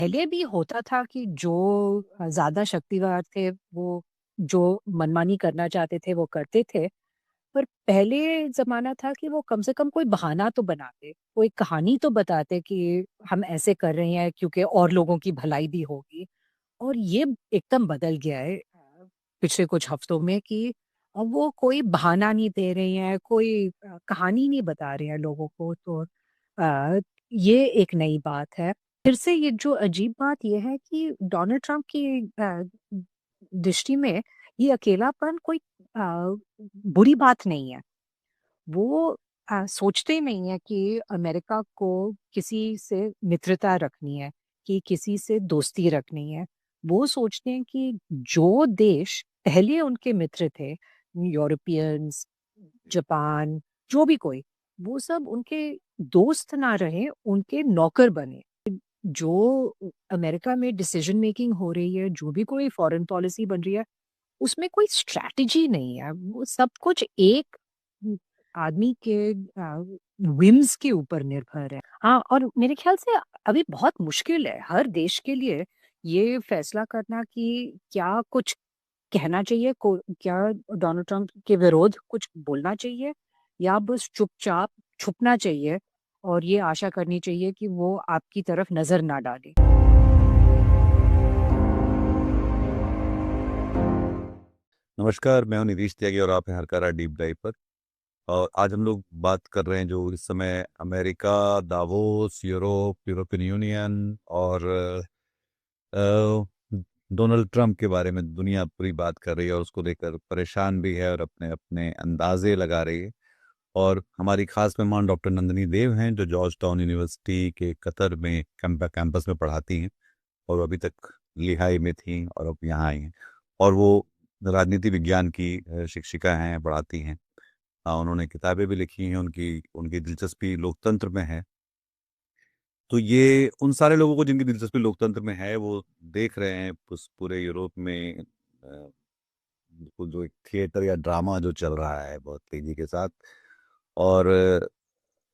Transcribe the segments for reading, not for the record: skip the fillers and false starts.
पहले भी होता था कि जो ज़्यादा शक्तिवान थे, वो जो मनमानी करना चाहते थे, वो करते थे। पर पहले ज़माना था कि वो कम से कम कोई बहाना तो बनाते, कोई कहानी तो बताते कि हम ऐसे कर रहे हैं क्योंकि और लोगों की भलाई भी होगी। और ये एकदम बदल गया है पिछले कुछ हफ्तों में कि अब वो कोई बहाना नहीं दे रही हैं, कोई कहानी नहीं बता रहे हैं लोगों को। तो ये एक नई बात है। फिर से ये जो अजीब बात ये है कि डोनाल्ड ट्रंप की दृष्टि में ये अकेलापन कोई बुरी बात नहीं है। वो सोचते नहीं है कि अमेरिका को किसी से मित्रता रखनी है, कि किसी से दोस्ती रखनी है। वो सोचते हैं कि जो देश पहले उनके मित्र थे, यूरोपियंस, जापान, जो भी कोई, वो सब उनके दोस्त ना रहे, उनके नौकर बने। जो अमेरिका में डिसीजन मेकिंग हो रही है, जो भी कोई फॉरेन पॉलिसी बन रही है, उसमें कोई स्ट्रैटेजी नहीं है। वो सब कुछ एक आदमी के विम्स के ऊपर निर्भर है। हाँ, और मेरे ख्याल से अभी बहुत मुश्किल है हर देश के लिए ये फैसला करना कि क्या कुछ कहना चाहिए, क्या डोनाल्ड ट्रंप के विरोध कुछ बोलना चाहिए, या बस चुपचाप छुपना चाहिए और ये आशा करनी चाहिए कि वो आपकी तरफ नजर ना डाले। नमस्कार, मैं हूं नीतीश त्यागी और आप हैं हरकारा डीप डाइव पर। और आज हम लोग बात कर रहे हैं जो इस समय अमेरिका, दावोस, यूरोपियन यूनियन और डोनाल्ड ट्रंप के बारे में दुनिया पूरी बात कर रही है और उसको लेकर परेशान भी है और अपने अपने अंदाजे लगा रही है। और हमारी खास मेहमान डॉक्टर नंदिनी देव हैं जो जॉर्ज टाउन यूनिवर्सिटी के कतर में कैंपस में पढ़ाती हैं और वो अभी तक लिहाई में थी और अब यहाँ आई हैं। और वो राजनीति विज्ञान की शिक्षिका हैं, पढ़ाती हैं। उन्होंने किताबें भी लिखी हैं, उनकी उनकी दिलचस्पी लोकतंत्र में है। तो ये उन सारे लोगों को जिनकी दिलचस्पी लोकतंत्र में है वो देख रहे हैं उस पूरे यूरोप में वो जो एक थिएटर या ड्रामा जो चल रहा है बहुत तेजी के साथ। और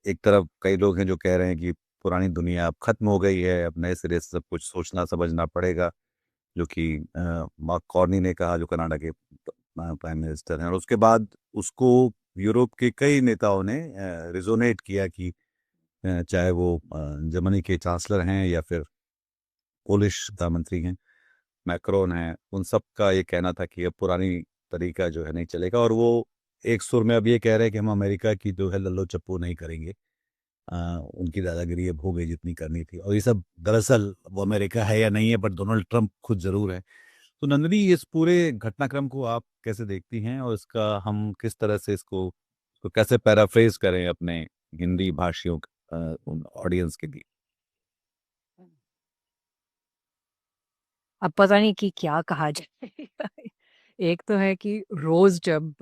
एक तरफ कई लोग हैं जो कह रहे हैं कि पुरानी दुनिया अब खत्म हो गई है, अब नए सिरे से सब कुछ सोचना समझना पड़ेगा, जो कि मार्क कॉर्नी ने कहा, जो कनाडा के प्राइम मिनिस्टर हैं। और उसके बाद उसको यूरोप के कई नेताओं ने रिजोनेट किया कि चाहे वो जर्मनी के चांसलर हैं या फिर पोलिश प्रधानमंत्री हैं, मैक्रोन हैं, उन सब का ये कहना था कि अब पुरानी तरीका जो है नहीं चलेगा। और वो एक सुर में अब ये कह रहे हैं कि हम अमेरिका की जो है लल्लो चप्पू नहीं करेंगे। उनकी दादागिरी अब हो गई जितनी करनी थी। और ये सब दरअसल वो अमेरिका है या नहीं है, बट डोनाल्ड ट्रंप खुद जरूर है। तो नंदिनी, इस पूरे घटनाक्रम को आप कैसे देखती हैं और इसका हम किस तरह से इसको कैसे पैराफ्रेज करें अपने हिंदी भाषियों ऑडियंस के लिए। अब पता नहीं कि क्या कहा जाए। एक तो है कि रोज जब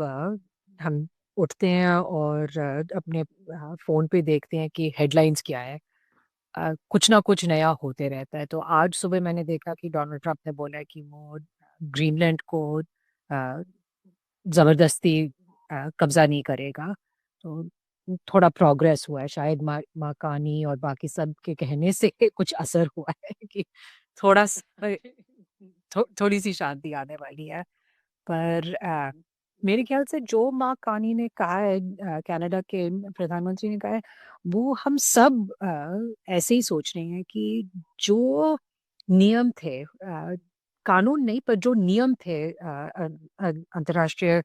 हम उठते हैं और अपने फोन पे देखते हैं कि हेडलाइंस क्या है, कुछ ना कुछ नया होते रहता है। तो आज सुबह मैंने देखा कि डोनाल्ड ट्रंप ने बोला है कि वो ग्रीनलैंड को जबरदस्ती कब्जा नहीं करेगा। तो थोड़ा प्रोग्रेस हुआ है, शायद माकानी और बाकी सब के कहने से कुछ असर हुआ है कि थोड़ा थोड़ी सी शांति आने वाली है। पर मेरे ख्याल से जो माकानी ने कहा है, कनाडा के प्रधानमंत्री ने कहा है, वो हम सब ऐसे ही सोच रहे हैं कि जो नियम थे, कानून नहीं पर जो नियम थे अंतर्राष्ट्रीय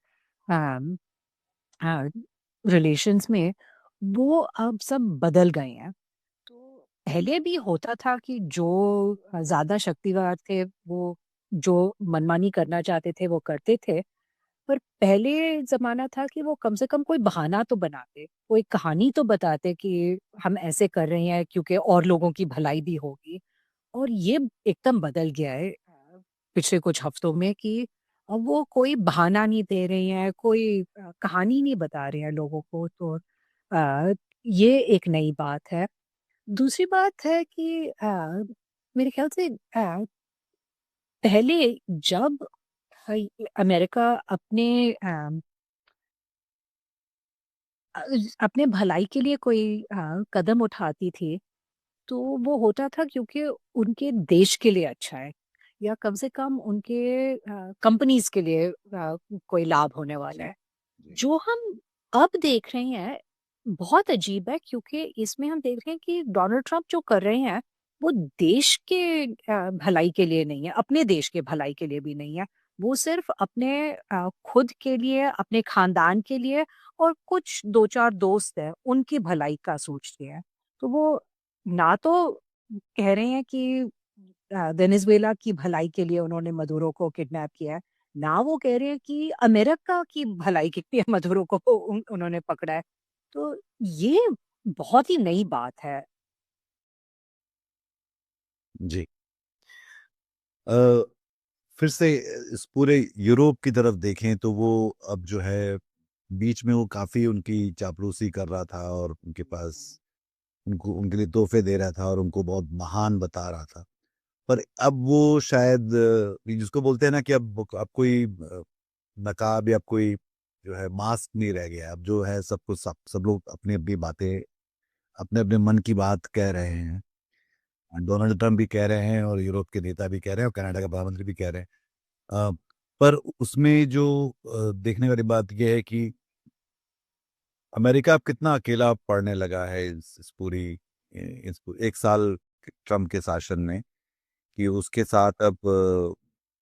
रिलेशंस में, वो अब सब बदल गए हैं। तो पहले भी होता था कि जो ज्यादा शक्तिवान थे, वो जो मनमानी करना चाहते थे वो करते थे। पर पहले जमाना था कि वो कम से कम कोई बहाना तो बनाते, कोई कहानी तो बताते कि हम ऐसे कर रहे हैं क्योंकि और लोगों की भलाई भी होगी। और ये एकदम बदल गया है पिछले कुछ हफ्तों में कि अब वो कोई बहाना नहीं दे रही हैं, कोई कहानी नहीं बता रहे हैं लोगों को। तो ये एक नई बात है। दूसरी बात है कि मेरे ख्याल से पहले जब अमेरिका अपने अ, अपने भलाई के लिए कोई कदम उठाती थी, तो वो होता था क्योंकि उनके देश के लिए अच्छा है या कम से कम उनके कंपनीज के लिए कोई लाभ होने वाला है। जी। जो हम अब देख रहे हैं बहुत अजीब है क्योंकि इसमें हम देख रहे हैं कि डोनाल्ड ट्रंप जो कर रहे हैं वो देश के भलाई के लिए नहीं है, अपने देश के भलाई के लिए भी नहीं है। वो सिर्फ अपने खुद के लिए, अपने खानदान के लिए और कुछ दो चार दोस्त हैं उनकी भलाई का सोचते हैं। तो वो ना तो कह रहे हैं कि वेनेजुएला की भलाई के लिए उन्होंने मदुरो को किडनैप किया है, ना वो कह रहे हैं कि अमेरिका की भलाई के लिए मदुरो को उन्होंने पकड़ा है। तो ये बहुत ही नई बात है। जी। अ, फिर से इस पूरे यूरोप की तरफ देखें तो वो अब जो है बीच में वो काफी उनकी चापलूसी कर रहा था और उनके पास उनको उनके लिए तोहफे दे रहा था और उनको बहुत महान बता रहा था। पर अब वो शायद ये जिसको बोलते हैं ना कि अब कोई नकाब या कोई जो है मास्क नहीं रह गया। अब जो है सब लोग अपनी अपनी बातें अपने अपने मन की बात कह रहे हैं। डोनाल्ड ट्रंप भी कह रहे हैं और यूरोप के नेता भी कह रहे हैं और कनाडा का प्रधानमंत्री भी कह रहे हैं। अ, पर उसमें जो देखने वाली बात यह है कि अमेरिका अब कितना अकेला पड़ने लगा है इस पूरी एक साल ट्रम्प के शासन में, कि उसके साथ अब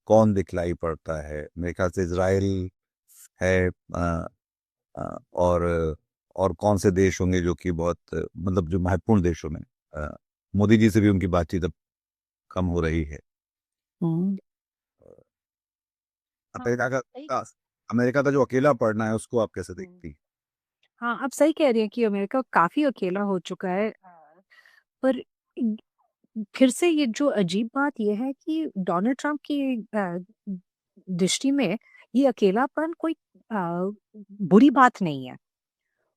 कौन दिखलाई पड़ता है। मेरे ख्याल से इजराइल है, और कौन से देश होंगे जो कि बहुत मतलब जो महत्वपूर्ण देशों में अ, मोदी जी से भी उनकी बातचीत अब कम हो रही है। हम्म। हाँ, अमेरिका सही। का अमेरिका का जो अकेला पड़ना है उसको आप कैसे हम्म। देखती? हाँ, आप सही कह रही हैं कि अमेरिका काफी अकेला हो चुका है। पर फिर से ये जो अजीब बात ये है कि डोनाल्ड ट्रंप की दृष्टि में ये अकेलापन कोई बुरी बात नहीं है।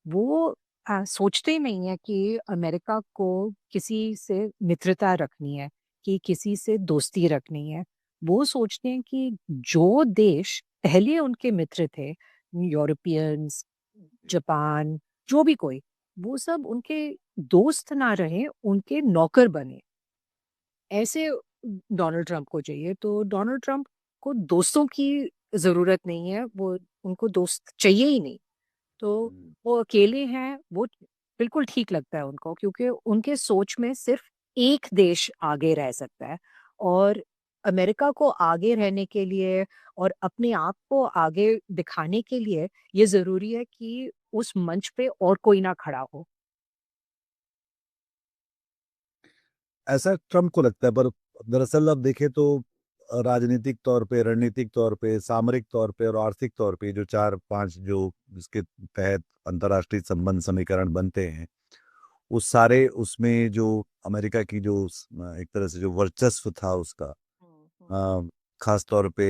वो सोचते ही नहीं है कि अमेरिका को किसी से मित्रता रखनी है, कि किसी से दोस्ती रखनी है। वो सोचते हैं कि जो देश पहले उनके मित्र थे, यूरोपियंस, जापान, जो भी कोई, वो सब उनके दोस्त ना रहे, उनके नौकर बने। ऐसे डोनाल्ड ट्रंप को चाहिए। तो डोनाल्ड ट्रंप को दोस्तों की ज़रूरत नहीं है, वो उनको दोस्त चाहिए ही नहीं। तो हम्म। वो अकेले हैं, वो बिल्कुल ठीक लगता है उनको क्योंकि उनके सोच में सिर्फ़ एक देश आगे रह सकता है और अमेरिका को आगे रहने के लिए और अपने आप को आगे दिखाने के लिए ये ज़रूरी है कि उस मंच पे और कोई ना खड़ा हो। ऐसा ट्रम्प को लगता है, पर दरअसल अब देखें तो राजनीतिक तौर पे, रणनीतिक तौर पे, सामरिक तौर पे और आर्थिक तौर पे जो चार पांच जो जिसके तहत अंतर्राष्ट्रीय संबंध समीकरण बनते हैं, उस सारे उसमें जो अमेरिका की जो एक तरह से जो वर्चस्व था उसका, हुँ, हुँ। अ, खास तौर पे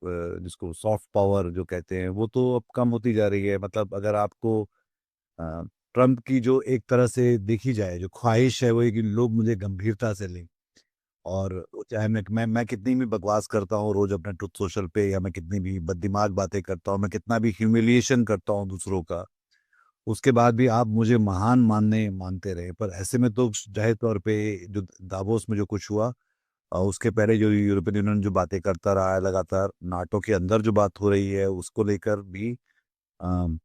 जिसको सॉफ्ट पावर जो कहते हैं, वो तो अब कम होती जा रही है। मतलब अगर आपको अ, ट्रम्प की जो एक तरह से देखी जाए जो ख्वाहिश है वो है कि लोग मुझे गंभीरता से लें, और चाहे मैं कितनी भी बकवास करता हूँ रोज अपने ट्रुथ सोशल पे, या मैं कितनी भी बददिमाग बातें करता हूँ, मैं कितना भी ह्यूमिलिएशन करता हूँ दूसरों का, उसके बाद भी आप मुझे महान मानते रहे। पर ऐसे में तो जाहिर तौर पे जो दावोस में जो कुछ हुआ, उसके पहले जो यूरोपियन यूनियन जो बातें करता रहा है लगातार, नाटो के अंदर जो बात हो रही है उसको लेकर भी अम,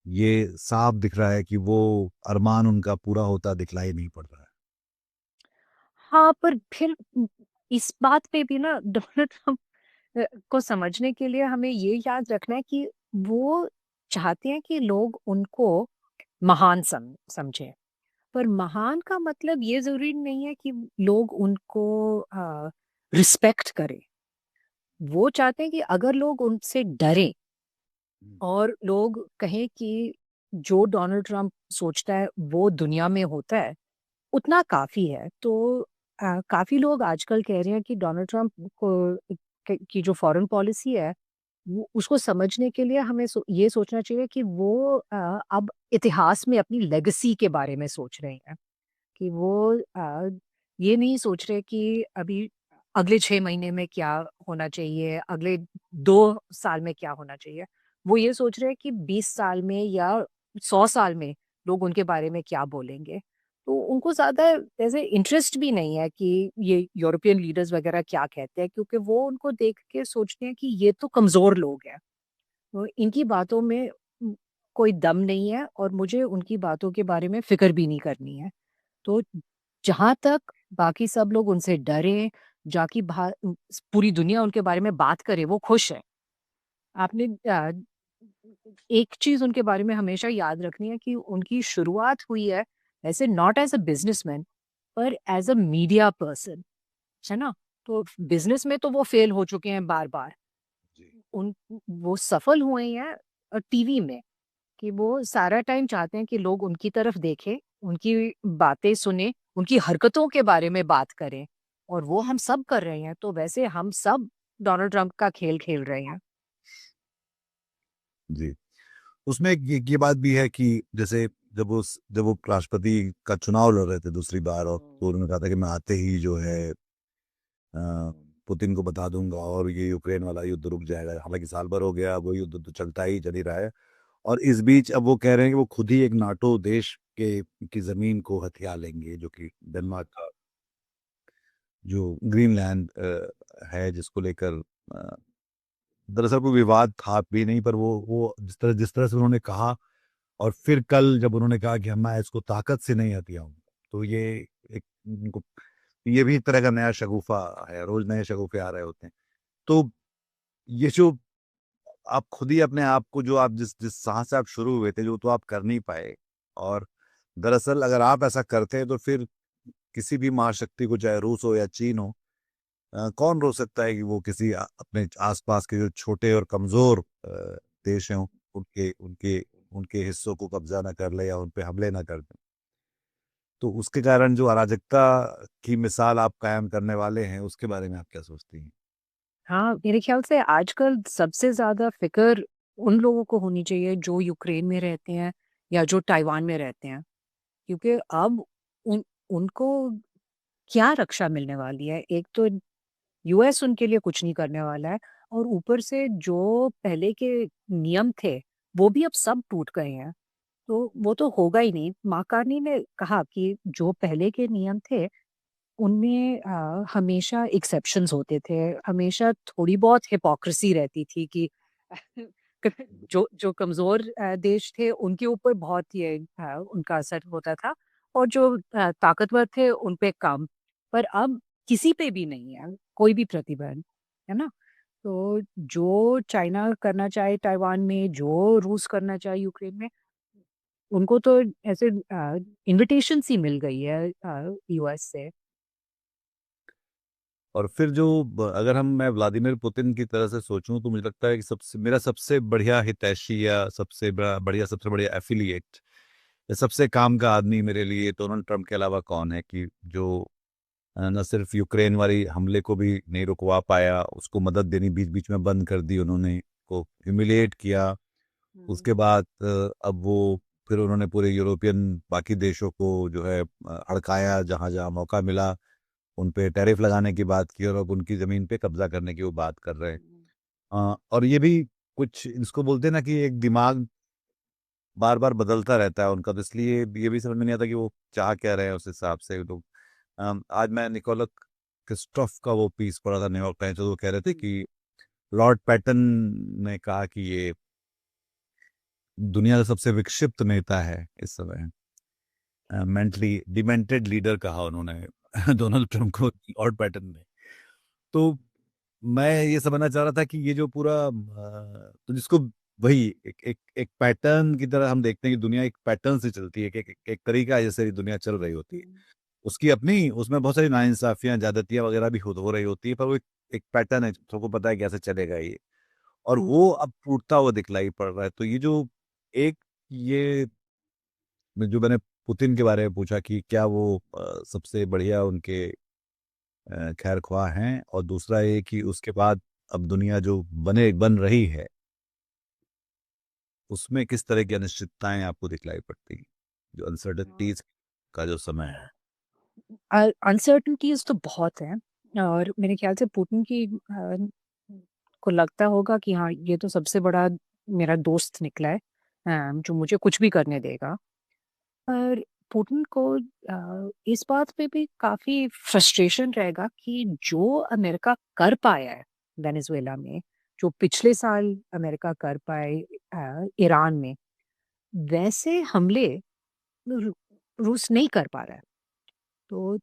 ये साफ दिख रहा है कि वो अरमान उनका पूरा होता दिखलाई नहीं पड़ रहा है। हाँ, पर फिर इस बात पे भी ना डोनाल्ड ट्रंप को समझने के लिए हमें ये याद रखना है कि वो चाहते हैं कि लोग उनको महान समझें। पर महान का मतलब ये ज़रूरी नहीं है कि लोग उनको रिस्पेक्ट करें। वो चाहते हैं कि अगर लोग उनसे डरें हम्म। और लोग कहें कि जो डोनाल्ड ट्रंप सोचता है वो दुनिया में होता है, उतना काफ़ी है। तो काफ़ी लोग आजकल कह रहे हैं कि डोनाल्ड ट्रंप को की जो फॉरेन पॉलिसी है, वो उसको समझने के लिए हमें ये सोचना चाहिए कि वो अब इतिहास में अपनी लेगेसी के बारे में सोच रहे हैं। कि वो ये नहीं सोच रहे कि अभी अगले 6 महीने में क्या होना चाहिए, अगले 2 साल में क्या होना चाहिए। वो ये सोच रहे हैं कि 20 साल में या 100 साल में लोग उनके बारे में क्या बोलेंगे। तो उनको ज़्यादा ऐसे इंटरेस्ट भी नहीं है कि ये यूरोपियन लीडर्स वगैरह क्या कहते हैं, क्योंकि वो उनको देख के सोचते हैं कि ये तो कमज़ोर लोग हैं। तो इनकी बातों में कोई दम नहीं है और मुझे उनकी बातों के बारे में फ़िक्र भी नहीं करनी है। तो जहाँ तक बाकी सब लोग उनसे डरें, जाकि पूरी दुनिया उनके बारे में बात करे, वो खुश है। आपने एक चीज़ उनके बारे में हमेशा याद रखनी है कि उनकी शुरुआत हुई है ऐसे नॉट एज़ अ बिज़नेसमैन पर एज़ अ मीडिया पर्सन, है ना? तो बिज़नेस में तो वो फ़ेल हो चुके हैं बार-बार। जी। उन वो सफल हुए हैं टीवी में, कि वो सारा टाइम चाहते हैं कि लोग उनकी तरफ देखें, उनकी बातें सुनें, उनकी हरकतों के बारे में बात करें और वो हम सब कर रहे हैं, तो वैसे हम सब डोनाल्ड ट्रम्प का खेल खेल रहे हैं। जी। उसमें एक ये बात भी है कि जैसे जब वो राष्ट्रपति का चुनाव लड़ रहे थे दूसरी बार, और तो उन्होंने कहा था कि मैं आते ही जो है पुतिन को बता दूंगा और ये यूक्रेन वाला युद्ध रुक जाएगा। हालांकि साल भर हो गया, वो युद्ध तो चलता ही चल ही रहा है। और इस बीच अब वो कह रहे हैं कि वो खुद ही एक नाटो देश के की जमीन को हथिया लेंगे, जो कि डेनमार्क का जो ग्रीनलैंड है, जिसको लेकर अ, दरअसल कोई विवाद था भी नहीं, पर वो जिस तरह से उन्होंने कहा, और फिर कल जब उन्होंने कहा कि हम मैं इसको ताकत से नहीं हथियाऊंगा, तो ये एक उनको ये भी एक तरह का नया शगुफा है। रोज नए शगुफे आ रहे होते हैं। तो ये जो आप खुद ही अपने आप को, जो आप जिस जिस साहस से आप शुरू हुए थे, जो तो आप कर नहीं पाए, और दरअसल अगर आप ऐसा करते हैं तो फिर किसी भी महाशक्ति को, चाहे रूस हो या चीन हो, कौन रोक सकता है कि वो किसी अपने आसपास के जो छोटे और कमजोर देश हैं, उनके उनके उनके हिस्सों को कब्जा ना कर ले या उन पे हमले ना कर दे। तो उसके कारण जो अराजकता की मिसाल आप कायम करने वाले हैं, उसके बारे में आप क्या सोचती हैं? हाँ, मेरे ख्याल से आजकल सबसे ज़्यादा फ़िक्र उन लोगों को होनी चाहिए जो यूक्रेन में रहते हैं या जो ताइवान में रहते हैं। क्योंकि अब उन उनको क्या रक्षा मिलने वाली है? एक तो यूएस उनके लिए कुछ नहीं करने वाला है और ऊपर से जो पहले के नियम थे, वो भी अब सब टूट गए हैं। तो वो तो होगा ही नहीं। मार्क कार्नी ने कहा कि जो पहले के नियम थे, उनमें हमेशा एक्सेप्शंस होते थे, हमेशा थोड़ी बहुत हिपोक्रेसी रहती थी कि जो जो कमज़ोर देश थे, उनके ऊपर बहुत ये उनका असर होता था और जो ताकतवर थे, उन पे कम। पर अब किसी पे भी नहीं है, कोई भी प्रतिबंध, है ना? तो जो चाइना करना चाहे ताइवान में, जो रूस करना चाहे यूक्रेन में, उनको तो ऐसे इन्विटेशन सी मिल गई है यूएस से। और फिर अगर मैं व्लादिमीर पुतिन की तरह से सोचूं, तो मुझे लगता है कि मेरा सबसे बढ़िया हितैषी, या सबसे बढ़िया एफिलिएट, या सबसे काम का आदमी मेरे लिए डोनाल्ड ट्रंप के अलावा कौन है, कि जो न सिर्फ यूक्रेन वाली हमले को भी नहीं रुकवा पाया, उसको मदद देनी बीच बीच में बंद कर दी उन्होंने, को ह्यूमिलिएट किया। हुँ। उसके बाद अब वो फिर उन्होंने पूरे यूरोपियन बाकी देशों को जो है हड़काया, जहां जहां मौका मिला उन पे टैरिफ लगाने की बात की, और अब उनकी जमीन पे कब्जा करने की वो बात कर रहे हैं। और ये भी कुछ इसको बोलते हैं ना कि एक दिमाग बार बार बदलता रहता है उनका, तो इसलिए ये भी समझ में नहीं आता कि वो चाह क्या रहे हैं उस हिसाब से लोग। आज मैं निकोला क्रिस्टोफ का वो पीस पढ़ा था न्यूयॉर्क टाइम्स, तो वो कह रहे थे हुँ। कि लॉर्ड पैटन ने कहा कि ये दुनिया का सबसे विक्षिप्त नेता है इस समय। मेंटली डिमेंटेड लीडर कहा उन्होंने डोनाल्ड ट्रम्प को, लॉर्ड पैटन ने। तो मैं ये समझना चाह रहा था कि ये जो पूरा तो जिसको वही एक पैटर्न की तरह हम देखते हैं कि दुनिया एक पैटर्न से चलती है, कि एक तरीका है जैसे ये दुनिया चल रही होती है। हुँ। उसकी अपनी उसमें बहुत सारी नाइंसाफियां, ज्यादतियां वगैरह भी हो रही होती है, पर वो एक पैटर्न है, सबको पता है कैसे चलेगा ये। और वो अब टूटता हुआ दिखलाई पड़ रहा है। तो ये जो एक ये जो मैंने पुतिन के बारे में पूछा कि क्या वो सबसे बढ़िया उनके खैर ख्वाह हैं, और दूसरा ये कि उसके बाद अब दुनिया जो बन रही है, उसमें किस तरह की अनिश्चितताएं आपको दिखलाई पड़ती हैं, जो अनसर्टनिटीज का जो समय है। अनसर्टेनिटीज़ तो बहुत हैं और मेरे ख्याल से पुतिन की को लगता होगा कि हाँ, ये तो सबसे बड़ा मेरा दोस्त निकला है जो मुझे कुछ भी करने देगा। पर पुतिन को इस बात पे भी काफ़ी फ्रस्ट्रेशन रहेगा कि जो अमेरिका कर पाया है वेनेज़ुएला में, जो पिछले साल अमेरिका कर पाए ईरान में, वैसे हमले रू रूस नहीं कर पा रहा है। तो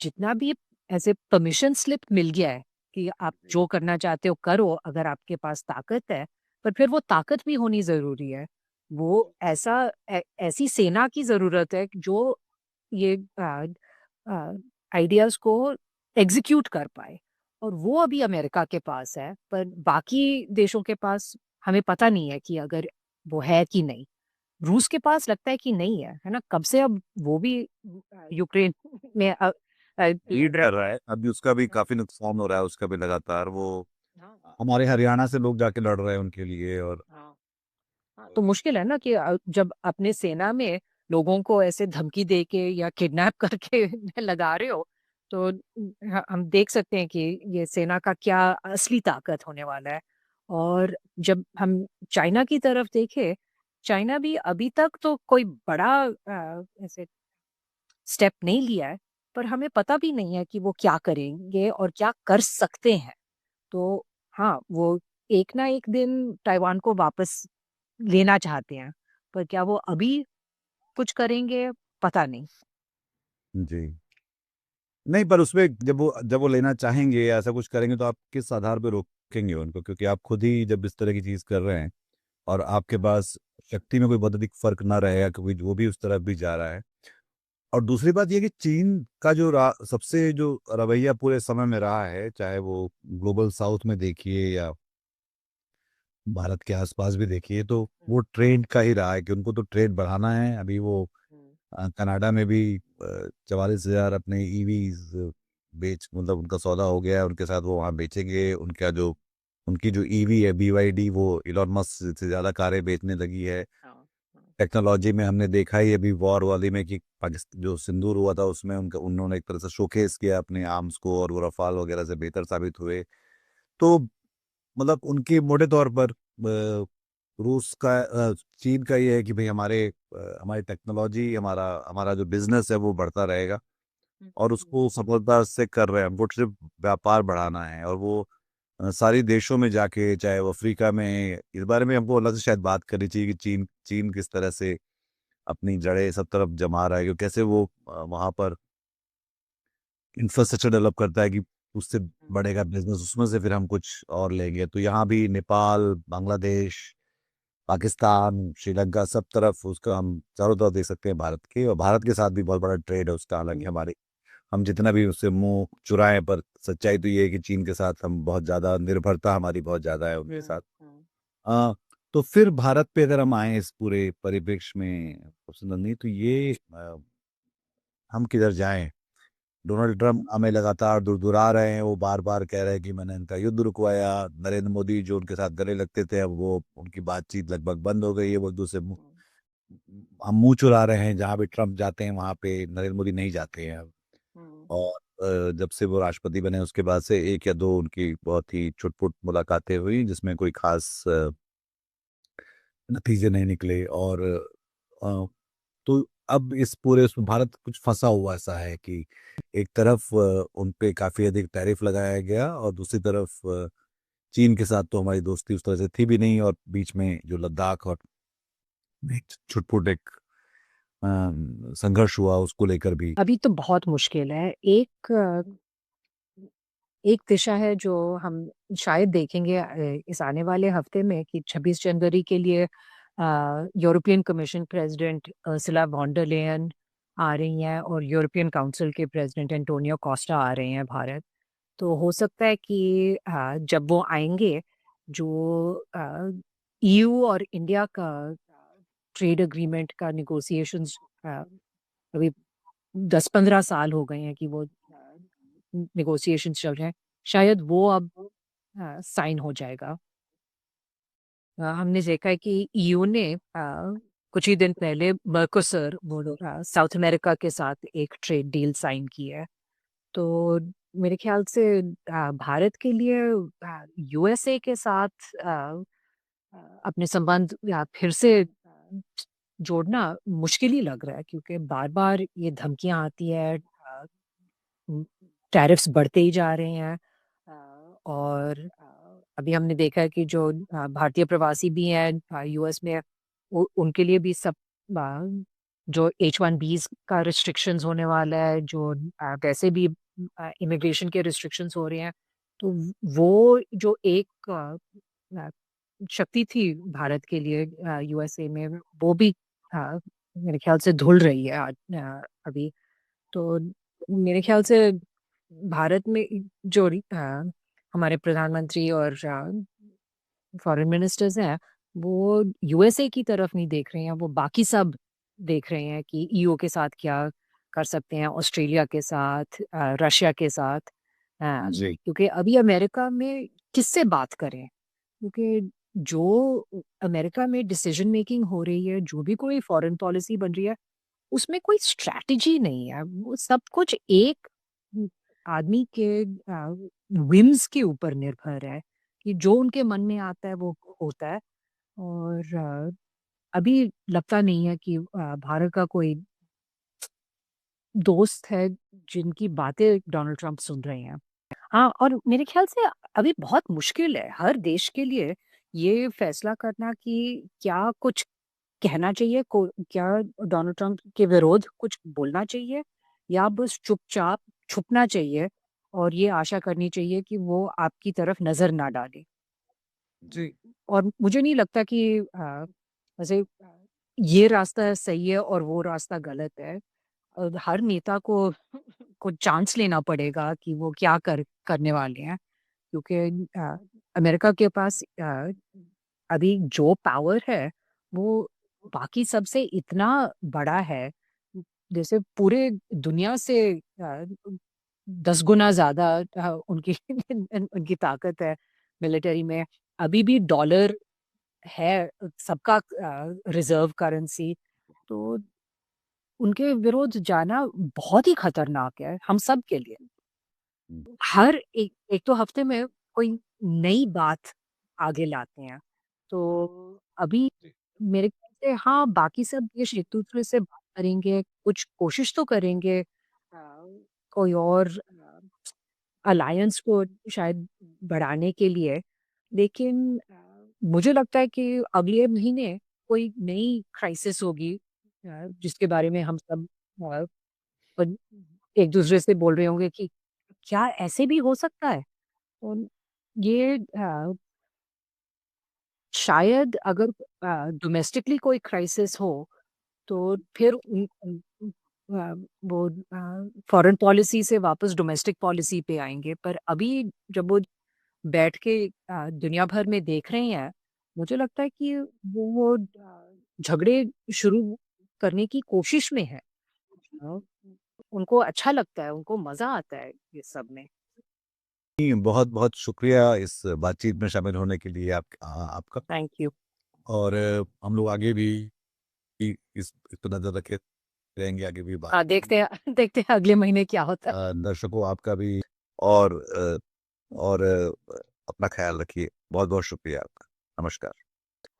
जितना भी ऐसे परमिशन स्लिप मिल गया है कि आप जी। जो करना चाहते हो करो अगर आपके पास ताकत है, पर फिर वो ताकत भी होनी ज़रूरी है। वो ऐसी सेना की ज़रूरत है जो ये अ, आइडियाज़ को एग्ज़ीक्यूट कर पाए और वो अभी अमेरिका के पास है, पर बाकी देशों के पास हमें पता नहीं है कि अगर वो है कि नहीं। रूस के पास लगता है कि नहीं है ना? कब से अब वो भी यूक्रेन में लीड लीड कर रहा है, अभी उसका भी काफ़ी नुकसान हो रहा है, उसका भी लगातार वो हाँ, हमारे हरियाणा से लोग जाके लड़ रहे हैं उनके लिए और हाँ। हाँ, तो मुश्किल है ना कि जब अपने सेना में लोगों को ऐसे धमकी दे के या किडनैप करके लगा रहे हो, तो हम देख सकते हैं कि ये सेना का क्या असली ताकत होने वाला है। और जब हम चाइना की तरफ देखें, चाइना भी अभी तक तो कोई बड़ा ऐसे स्टेप नहीं लिया है, पर हमें पता भी नहीं है कि वो क्या करेंगे और क्या कर सकते हैं। तो हाँ, वो एक ना एक दिन ताइवान को वापस लेना चाहते हैं, पर क्या वो अभी कुछ करेंगे, पता नहीं। जी। नहीं, पर उसमें जब वो लेना चाहेंगे या ऐसा कुछ करेंगे तो आप किस आधार पे रोकेंगे उनको? क्योंकि आप खुद ही जब इस तरह की चीज़ कर रहे हैं और आपके पास शक्ति में कोई बहुत अधिक फ़र्क ना रहेगा क्योंकि वो भी उस तरफ भी जा रहा है। और दूसरी बात ये है कि चीन का जो सबसे जो रवैया पूरे समय में रहा है, चाहे वो ग्लोबल साउथ में देखिए या भारत के आसपास भी देखिए, तो हुँ, वो ट्रेड का ही रहा है कि उनको तो ट्रेड बढ़ाना है। अभी वो हुँ, कनाडा में भी 44,000 अपने ईवीज़ बेच मतलब उनका सौदा हो गया है, उनके साथ वो वहाँ बेचेंगे। उनकी जो ईवी है बीवाईडी, वो इलॉन मस्क से ज़्यादा कारें बेचने लगी है। हाँ, हाँ, टेक्नोलॉजी में हमने देखा ही अभी वॉर वाली में कि पाकिस्तान जो सिंदूर हुआ था उसमें उनका उन्होंने एक तरह से शोकेस किया अपने आर्म्स को और वो रफाल वगैरह से बेहतर साबित हुए। तो मतलब उनकी मोटे तौर पर रूस का चीन का ये है कि भाई हमारी टेक्नोलॉजी हमारा हमारा जो बिजनेस है वो बढ़ता रहेगा हुँ, और हुँ, उसको सफलता से कर रहे हैं। हमको सिर्फ व्यापार बढ़ाना है और वो सारी देशों में जाके चाहे वो अफ्रीका में, इस बारे में हमको अलग से शायद बात करनी चाहिए कि चीन चीन किस तरह से अपनी जड़ें सब तरफ जमा रहा है, कि कैसे वो वहाँ पर इंफ्रास्ट्रक्चर डेवलप करता है कि उससे हुँ, बढ़ेगा बिजनेस, उसमें से फिर हम कुछ और लेंगे। तो यहाँ भी नेपाल, बांग्लादेश, पाकिस्तान, श्रीलंका सब तरफ उसका हम चारों तरफ देख सकते हैं भारत के, और भारत के साथ भी बहुत बड़ा ट्रेड है उसका। हालांकि हमारी हम जितना भी उससे मुंह चुराएं, पर सच्चाई तो ये है कि चीन के साथ हम बहुत ज़्यादा निर्भरता हमारी बहुत ज़्यादा है उनके हुँ, साथ। हुँ, अ, तो फिर भारत पे अगर हम आए इस पूरे परिप्रेक्ष्य में प्रोफेसर नंदनी, तो ये हम किधर जाएं? डोनाल्ड ट्रंप हमें लगातार दुरदुरा रहे हैं, वो बार-बार कह रहे हैं कि मैंने इनका युद्ध रुकवाया। नरेंद्र मोदी जो उनके साथ गले लगते थे, अब वो उनकी बातचीत लगभग बंद हो गई है। वो एक-दूसरे से हुँ, हम मुँह चुरा रहे हैं, जहाँ भी ट्रंप जाते हैं वहाँ पे नरेंद्र मोदी नहीं जाते हैं अब। हुँ, और जब से वो राष्ट्रपति बने उसके बाद से 1 या 2 उनकी बहुत ही छुट-पुट मुलाकातें हुई जिसमें कोई ख़ास नतीजे नहीं निकले। और अ, तो अब इस पूरे उसमें भारत कुछ फंसा हुआ सा है कि एक तरफ उन पे काफी अधिक टैरिफ लगाया गया और दूसरी तरफ चीन के साथ तो हमारी दोस्ती उस तरह से थी भी नहीं, और बीच में जो लद्दाख और में एक छुटपुट एक संघर्ष हुआ उसको लेकर भी। अभी तो बहुत मुश्किल है। एक दिशा है जो हम शायद देखेंगे इस आने वाले हफ्ते में कि 26 जनवरी के लिए European commission president Ursula von der Leyen आ रही हैं और यूरोपियन काउंसिल के प्रेसिडेंट एंटोनियो कोस्टा आ रहे हैं भारत। तो हो सकता है कि जब वो आएँगे, जो ईयू और इंडिया का ट्रेड एग्रीमेंट का नेगोशिएशंस अभी 10-15 साल हो गए हैं कि वो नेगोशिएशंस चल रहे हैं। शायद वो अब साइन हो जाएगा। हमने देखा है कि ईयू ने कुछ ही दिन पहले मर्कोसर वो लोग साउथ अमेरिका के साथ एक ट्रेड डील साइन की है। तो मेरे ख्याल से भारत के लिए यूएसए के साथ अपने संबंध या फिर से जोड़ना मुश्किल ही लग रहा है, क्योंकि बार-बार ये धमकियाँ आती है, टैरिफ्स बढ़ते ही जा रहे हैं। और अभी हमने देखा है कि जो भारतीय प्रवासी भी हैं यूएस में, उनके लिए भी सब जो H-1Bs का रिस्ट्रिक्शंस होने वाला है, जो वैसे भी इमिग्रेशन के रिस्ट्रिक्शंस हो रहे हैं, तो वो जो एक अ, शक्ति थी भारत के लिए यूएसए में, वो भी मेरे ख्याल से धुल रही है आज अभी। तो मेरे ख्याल से भारत में जो हमारे प्रधानमंत्री और फॉरेन मिनिस्टर्स हैं, वो यूएसए की तरफ नहीं देख रहे हैं, वो बाकी सब देख रहे हैं कि ईयू के साथ क्या कर सकते हैं, ऑस्ट्रेलिया के साथ, रशिया के साथ। जी। क्योंकि अभी अमेरिका में किससे बात करें? क्योंकि जो अमेरिका में डिसीजन मेकिंग हो रही है, जो भी कोई फॉरेन पॉलिसी बन रही है, उसमें कोई स्ट्रैटेजी नहीं है। वो सब कुछ एक आदमी के विम्स के ऊपर निर्भर है कि जो उनके मन में आता है वो होता है। और अभी लगता नहीं है कि भारत का कोई दोस्त है जिनकी बातें डोनाल्ड ट्रंप सुन रहे हैं। हाँ, और मेरे ख्याल से अभी बहुत मुश्किल है हर देश के लिए ये फैसला करना कि क्या कुछ कहना चाहिए, क्या डोनाल्ड ट्रंप के विरोध कुछ बोलना चाहिए, या बस चुपचाप छुपना चाहिए और ये आशा करनी चाहिए कि वो आपकी तरफ नजर ना डाले। जी। और मुझे नहीं लगता कि वैसे ये रास्ता सही है और वो रास्ता गलत है। हर नेता को चांस लेना पड़ेगा कि वो क्या करने वाले हैं, क्योंकि अमेरिका के पास अभी जो पावर है वो बाकी सबसे इतना बड़ा है, जैसे पूरे दुनिया से 10 गुना ज़्यादा उनकी उनकी ताकत है मिलिट्री में। अभी भी डॉलर है सबका रिज़र्व करेंसी, तो उनके विरुद्ध जाना बहुत ही खतरनाक है हम सब के लिए। हम्म। हर एक एक तो हफ्ते में कोई नई बात आगे लाते हैं। तो अभी मेरे ख्याल से हाँ, बाकी सब देश एक-दूसरे से बात करेंगे, कुछ कोशिश तो करेंगे कोई और अलायंस को शायद बढ़ाने के लिए। लेकिन मुझे लगता है कि अगले महीने कोई नई क्राइसिस होगी जिसके बारे में हम सब अ, प एक-दूसरे से बोल रहे होंगे कि क्या ऐसे भी हो सकता है? तो ये शायद अगर डोमेस्टिकली कोई क्राइसिस हो, तो फिर अ, वो फॉरेन पॉलिसी से वापस डोमेस्टिक पॉलिसी पे आएँगे। पर अभी जब वो बैठ के दुनिया भर में देख रहे हैं, मुझे लगता है कि वो झगड़े शुरू करने की कोशिश में है। अ, उनको अच्छा लगता है, उनको मज़ा आता है ये सब में। बहुत बहुत शुक्रिया इस बातचीत में शामिल होने के लिए आपका। Thank you. और हम लोग आगे भी इस पर नजर रखे रहेंगे, आगे भी बात। देखते हैं देखते हैं अगले महीने क्या होता है। दर्शकों आपका भी। और अपना ख्याल रखिए। बहुत बहुत शुक्रिया आपका। नमस्कार।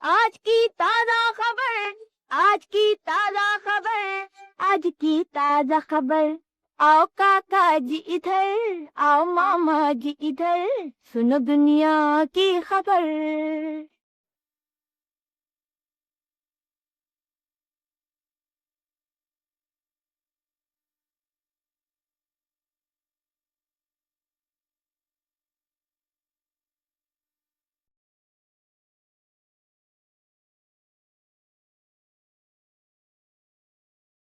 आज की ताजा खबर, आज की ताजा खबर, आज की ताजा खबर। आओ काका जी इधर, आओ मामा जी इधर, सुनो दुनिया की खबर।